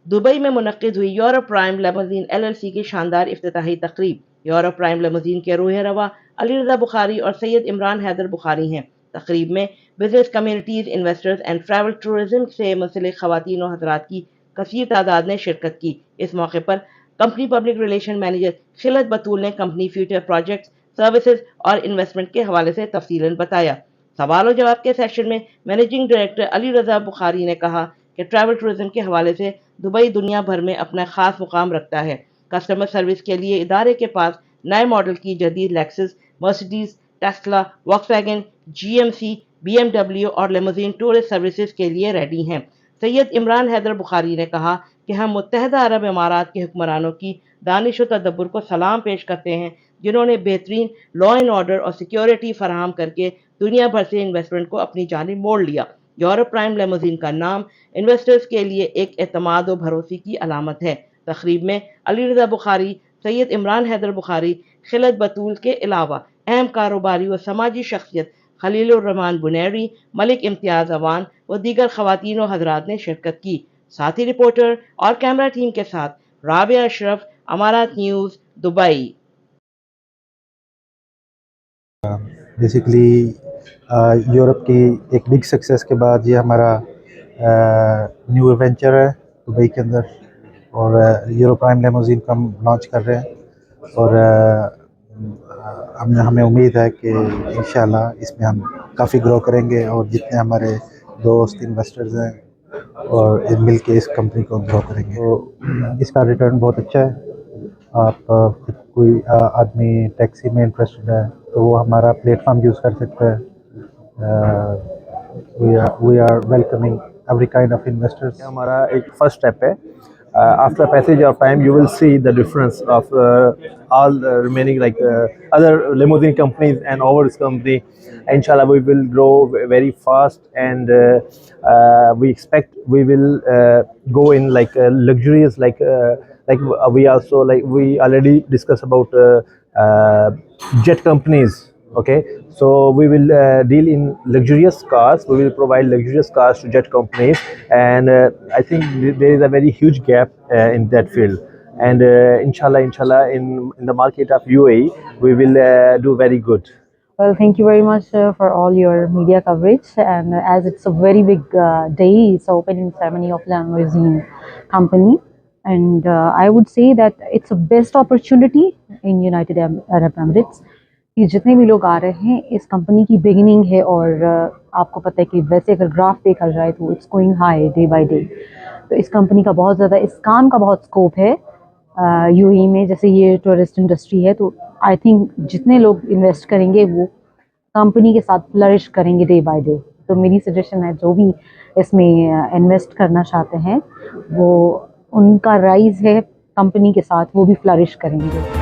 Dubai میں منعقد ہوئی یوروپرائم لیموزین LLC کی شاندار افتتاحی تقریب۔ یوروپرائم لیموزین کے روح رواں علی رضا بخاری اور سید عمران حیدر بخاری ہیں۔ تقریب میں business, communities, investors and travel tourism سے منسلک خواتین و حضرات کی کثیر تعداد نے شرکت کی۔ اس موقع پر کمپنی پبلک ریلیشن مینیجر خلت بطول نے کمپنی فیوچر پروجیکٹس، سروسز اور انویسٹمنٹ کے حوالے سے تفصیلاً بتایا۔ سوال و جواب کے سیشن میں مینیجنگ ڈائریکٹر علی رضا بخاری نے کہا کہ ٹریول ٹورازم کے حوالے سے دبئی دنیا بھر میں اپنا خاص مقام رکھتا ہے۔ کسٹمر سروس کے لیے ادارے کے پاس نئے ماڈل کی جدید Lexus, Mercedes, Tesla, Volkswagen, GMC، BMW اور لیموزین ٹورسٹ سروسز کے لیے ریڈی ہیں۔ سید عمران حیدر بخاری نے کہا کہ ہم متحدہ عرب امارات کے حکمرانوں کی دانش و تدبر کو سلام پیش کرتے ہیں، جنہوں نے بہترین لا اینڈ آرڈر اور سیکیورٹی فراہم کر کے دنیا بھر سے انویسٹمنٹ کو اپنی جانب موڑ لیا۔ یوروپرائم لیموزین کا نام انویسٹرز کے لیے ایک اعتماد و بھروسے کی علامت ہے۔ تقریب میں علی رضا بخاری، سید عمران حیدر بخاری، خلت بطول کے علاوہ اہم کاروباری و سماجی شخصیت خلیل الرحمان بنیری، ملک امتیاز اوان و دیگر خواتین و حضرات نے شرکت کی۔ ساتھی رپورٹر اور کیمرہ ٹیم کے ساتھ رابعہ اشرف، امارات نیوز، دبئی۔ بیسیکلی یورپ کی ایک بگ سکسیس کے بعد یہ ہمارا نیو ایونچر ہے دبئی کے اندر، اور یوروپرائم لیموزین کو ہم لانچ کر رہے ہیں، اور ہمیں امید ہے کہ انشاءاللہ اس میں ہم کافی گرو کریں گے، اور جتنے ہمارے دوست انویسٹرز ہیں اور مل کے اس کمپنی کو گرو کریں گے۔ تو اس کا ریٹرن بہت اچھا ہے۔ آپ کوئی آدمی ٹیکسی میں انٹرسٹڈ ہے تو وہ ہمارا پلیٹ فارم یوز کر سکتا ہے۔ We are welcoming every kind of investors. ہمارا ایک فرسٹ اسٹیپ ہے۔ After passage of time, you will see the difference of all the remaining other limousine companies and ours company. Inshallah, we will grow very fast, and we expect we will go in luxurious we already discussed about jet companies. Okay, so we will deal in luxurious cars. We will provide luxurious cars to jet companies, and I think there is a very huge gap in that field. And inshallah, in the market of UAE, we will do very good. Well, thank you very much for all your media coverage. And as it's a very big day, it's opening ceremony of Limousine company. And I would say that it's a best opportunity in United Arab Emirates. کہ جتنے بھی لوگ آ رہے ہیں اس company کی beginning ہے، اور آپ کو پتہ ہے کہ ویسے اگر گراف دیکھا جائے تو it's going high day by day. تو اس کمپنی کا بہت زیادہ، اس کام کا بہت اسکوپ ہے UAE میں، جیسے یہ ٹورسٹ انڈسٹری ہے، تو آئی تھنک جتنے لوگ انویسٹ کریں گے وہ کمپنی کے ساتھ فلرش کریں گے ڈے بائی ڈے۔ تو میری سجیشن ہے جو بھی اس میں انویسٹ کرنا چاہتے ہیں وہ ان کا رائز ہے کمپنی کے ساتھ، وہ بھی فلرش کریں گے۔